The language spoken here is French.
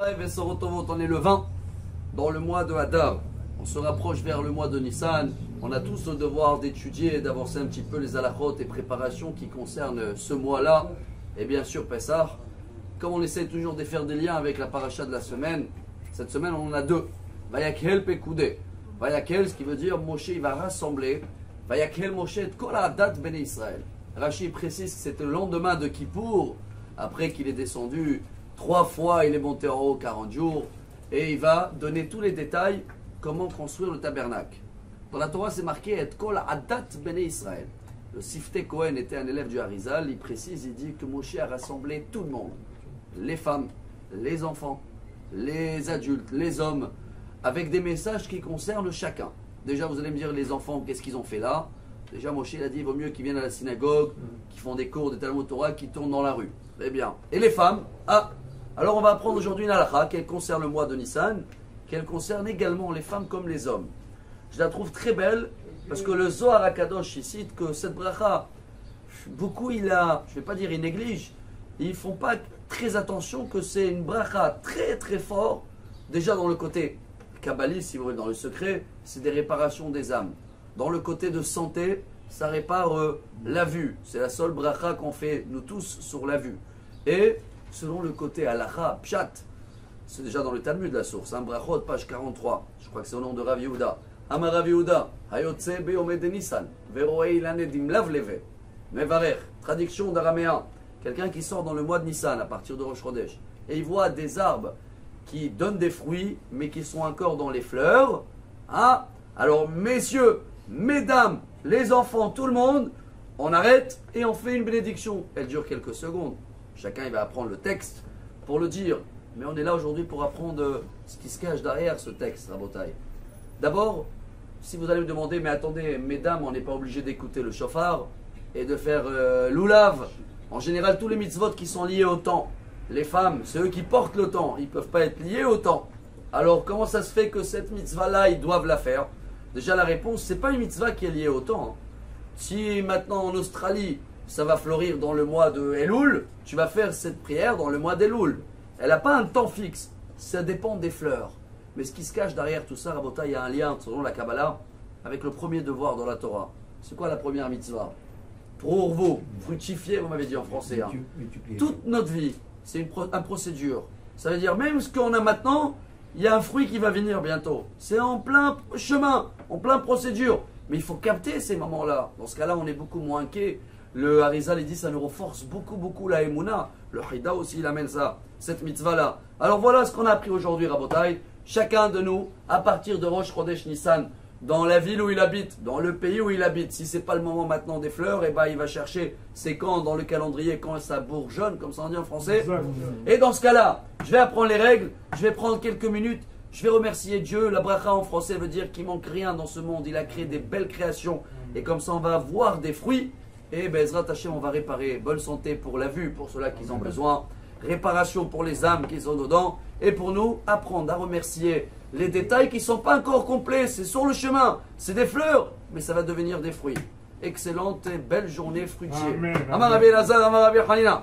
On est le 20 dans le mois de Hadar. On se rapproche vers le mois de Nissan. On a tous le devoir d'étudier et d'avancer un petit peu les halachot et préparations qui concernent ce mois-là. Et bien sûr, Pessah. Comme on essaie toujours de faire des liens avec la paracha de la semaine, cette semaine on en a deux. Vayakhel Pekudé. Vayakhel, ce qui veut dire Moshe il va rassembler. Vayakhel Moshe et Kol Hadat Bene Israël. Rashi précise que c'était le lendemain de Kippour, après qu'il est descendu 3 fois, il est monté en haut 40 jours, et il va donner tous les détails comment construire le tabernacle. Dans la Torah, c'est marqué et Kol Hadat Bene Israël. Le Sifte Cohen était un élève du Harizal, il précise, il dit que Moshe a rassemblé tout le monde, les femmes, les enfants, les adultes, les hommes, avec des messages qui concernent chacun. Déjà, vous allez me dire, les enfants, qu'est-ce qu'ils ont fait là? Déjà, Moshe il a dit, il vaut mieux qu'ils viennent à la synagogue, qu'ils font des cours de Talmud Torah, qu'ils tournent dans la rue. Très bien. Et les femmes? Alors on va apprendre aujourd'hui une halakha qui concerne le mois de Nissan, qu'elle concerne également les femmes comme les hommes. Je la trouve très belle, parce que le Zohar HaKadosh il cite que cette bracha, beaucoup je ne vais pas dire ils négligent, ils ne font pas très attention que c'est une bracha très très fort, déjà dans le côté kabbaliste, si vous voulez, dans le secret, c'est des réparations des âmes. Dans le côté de santé, ça répare la vue. C'est la seule bracha qu'on fait, nous tous, sur la vue. Et selon le côté halakha, pshat, c'est déjà dans le Talmud la source, brachot, page 43, je crois que c'est au nom de Rav Yehuda. Amar Rav Yehuda, hayotze beyomed Nissan, veroei lanedim lav leve, mevarech, traduction d'araméen, quelqu'un qui sort dans le mois de Nissan, à partir de Rosh Chodesh, et il voit des arbres qui donnent des fruits, mais qui sont encore dans les fleurs. Alors messieurs, mesdames, les enfants, tout le monde, on arrête et on fait une bénédiction. Elle dure quelques secondes. Chacun il va apprendre le texte pour le dire. Mais on est là aujourd'hui pour apprendre ce qui se cache derrière ce texte, Rabotai. D'abord, si vous allez me demander, mais attendez, mesdames, on n'est pas obligé d'écouter le shofar et de faire l'oulav. En général, tous les mitzvot qui sont liés au temps, les femmes, c'est eux qui portent le temps, ils ne peuvent pas être liés au temps. Alors, comment ça se fait que cette mitzvah-là, ils doivent la faire? Déjà, la réponse, ce n'est pas une mitzvah qui est liée au temps. Si maintenant en Australie, ça va fleurir dans le mois de Elul, tu vas faire cette prière dans le mois d'Elul. Elle n'a pas un temps fixe, ça dépend des fleurs. Mais ce qui se cache derrière tout ça, Rabota, il y a un lien, selon la Kabbalah, avec le premier devoir dans la Torah. C'est quoi la première mitzvah? Pour vous, fructifier, vous m'avez dit en français. Toute notre vie, c'est une procédure. Ça veut dire, même ce qu'on a maintenant, il y a un fruit qui va venir bientôt. C'est en plein chemin, en plein procédure. Mais il faut capter ces moments-là. Dans ce cas-là, on est beaucoup moins inquiet. Le Harizal, il dit, ça nous renforce beaucoup la Emouna. Le Hida aussi, il amène ça, cette mitzvah-là. Alors voilà ce qu'on a appris aujourd'hui, Rabotai. Chacun de nous, à partir de Rosh Chodesh Nissan, dans la ville où il habite, dans le pays où il habite, si ce n'est pas le moment maintenant des fleurs, eh ben, il va chercher c'est quand dans le calendrier, quand ça bourgeonne, comme ça on dit en français. Et dans ce cas-là, je vais apprendre les règles, je vais prendre quelques minutes, je vais remercier Dieu. La bracha en français veut dire qu'il manque rien dans ce monde, il a créé des belles créations. Et comme ça on va avoir des fruits. Et Bezrat Hashem, on va réparer. Bonne santé pour la vue, pour ceux-là qui ont besoin. Réparation pour les âmes qui sont dedans. Et pour nous, apprendre à remercier les détails qui ne sont pas encore complets. C'est sur le chemin. C'est des fleurs, mais ça va devenir des fruits. Excellente et belle journée fruitière. Amar Rabbi Elazar, Amar Rabbi Hanina.